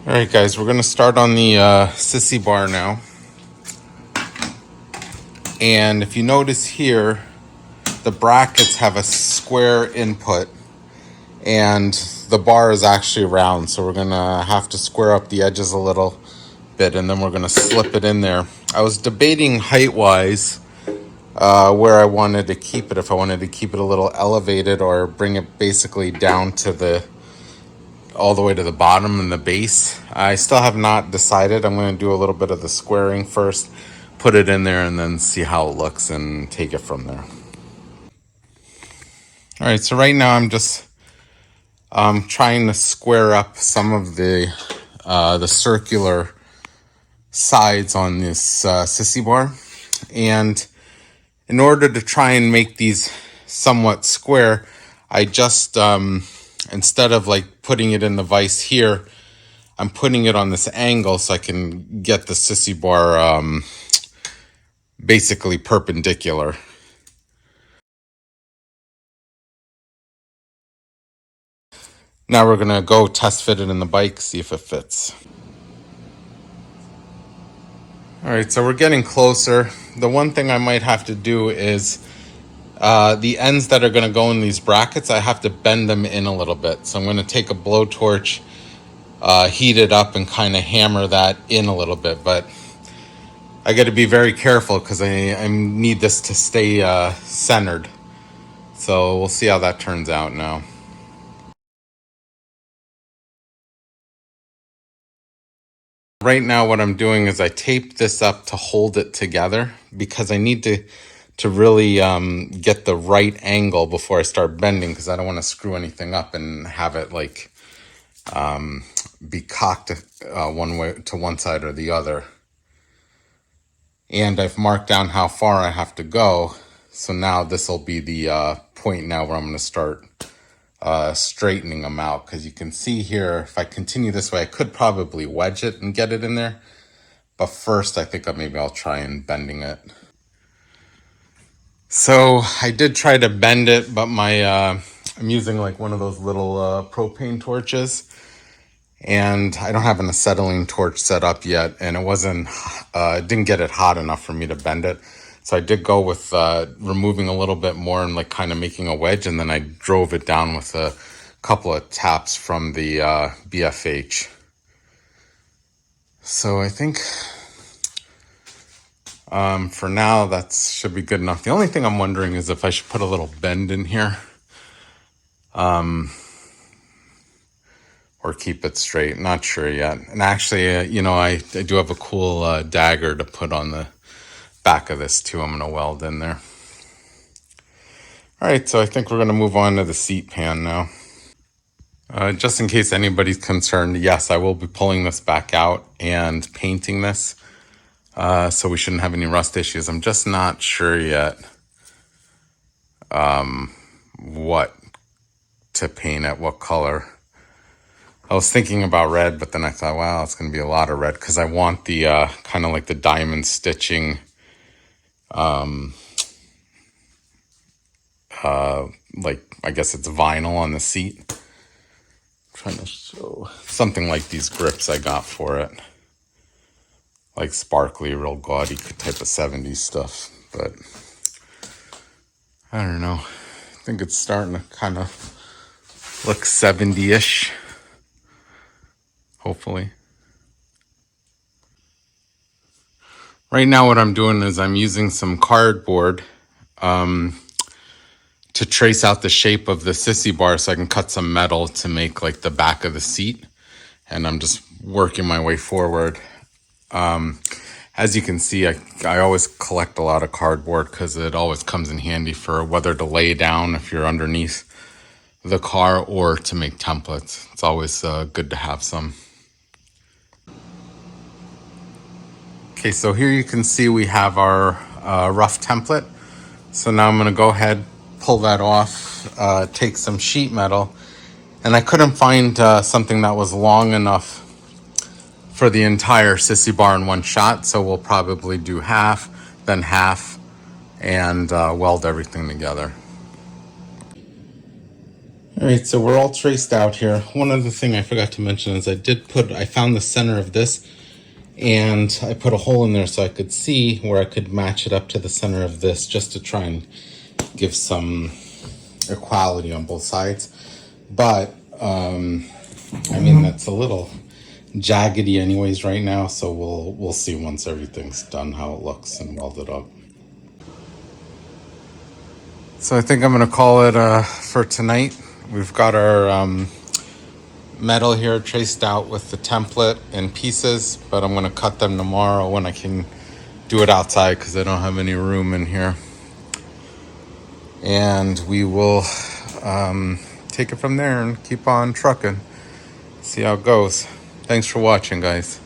All right, guys, we're going to start on the Sissy bar now. And if you notice here, the brackets have a square input and the bar is actually round. So we're going to have to square up the edges a little bit and then we're going to slip it in there. I was debating height-wise where I wanted to keep it, if I wanted to keep it a little elevated or bring it basically down to all the way to the bottom and the base. I still have not decided. I'm going to do a little bit of the squaring first, put it in there, and then see how it looks and take it from there. All right, so right now I'm just trying to square up some of the circular sides on this Sissy bar. And in order to try and make these somewhat square, I just, instead of like putting it in the vise here, I'm putting it on this angle so I can get the Sissy bar basically perpendicular. Now we're gonna go test fit it in the bike, see if it fits. All right, so we're getting closer. The one thing I might have to do is the ends that are gonna go in these brackets, I have to bend them in a little bit. So I'm gonna take a blowtorch, heat it up and kind of hammer that in a little bit, but I got to be very careful because I need this to stay centered. So we'll see how that turns out now. Right now what I'm doing is I taped this up to hold it together because I need to really get the right angle before I start bending, because I don't want to screw anything up and have it like be cocked one way to one side or the other. And I've marked down how far I have to go. So now this will be the point now where I'm going to start straightening them out. Because you can see here, if I continue this way, I could probably wedge it and get it in there. But first, I think maybe I'll try and bending it. So I did try to bend it, but I'm using like one of those little propane torches. And I don't have an acetylene torch set up yet, and it didn't get it hot enough for me to bend it. So I did go with removing a little bit more and like kind of making a wedge, and then I drove it down with a couple of taps from the BFH. So I think for now that should be good enough. The only thing I'm wondering is if I should put a little bend in here. Or keep it straight. Not sure yet. And actually, I do have a cool dagger to put on the back of this too. I'm going to weld in there. All right, so I think we're going to move on to the seat pan now. Just in case anybody's concerned, yes, I will be pulling this back out and painting this. So we shouldn't have any rust issues. I'm just not sure yet what to paint it, what color. I was thinking about red, but then I thought, wow, it's going to be a lot of red because I want the kind of like the diamond stitching, like I guess it's vinyl on the seat. I'm trying to show something like these grips I got for it, like sparkly, real gaudy type of 70s stuff. But I don't know. I think it's starting to kind of look 70-ish. Hopefully. Right now what I'm doing is I'm using some cardboard to trace out the shape of the Sissy bar so I can cut some metal to make like the back of the seat. And I'm just working my way forward. As you can see, I always collect a lot of cardboard because it always comes in handy for whether to lay down if you're underneath the car or to make templates. It's always good to have some. Okay, so here you can see we have our rough template. So now I'm going to go ahead, pull that off, take some sheet metal. And I couldn't find something that was long enough for the entire Sissy bar in one shot. So we'll probably do half, then half, and weld everything together. All right, so we're all traced out here. One other thing I forgot to mention is I found the center of this, and I put a hole in there so I could see where I could match it up to the center of this, just to try and give some equality on both sides. But I mean, that's a little jaggedy anyways right now, so we'll see once everything's done how it looks and welded up. So I think I'm gonna call it for tonight. We've got our metal here traced out with the template in pieces, but I'm gonna cut them tomorrow when I can do it outside because I don't have any room in here. And we will take it from there and keep on trucking, see how it goes. Thanks for watching, guys.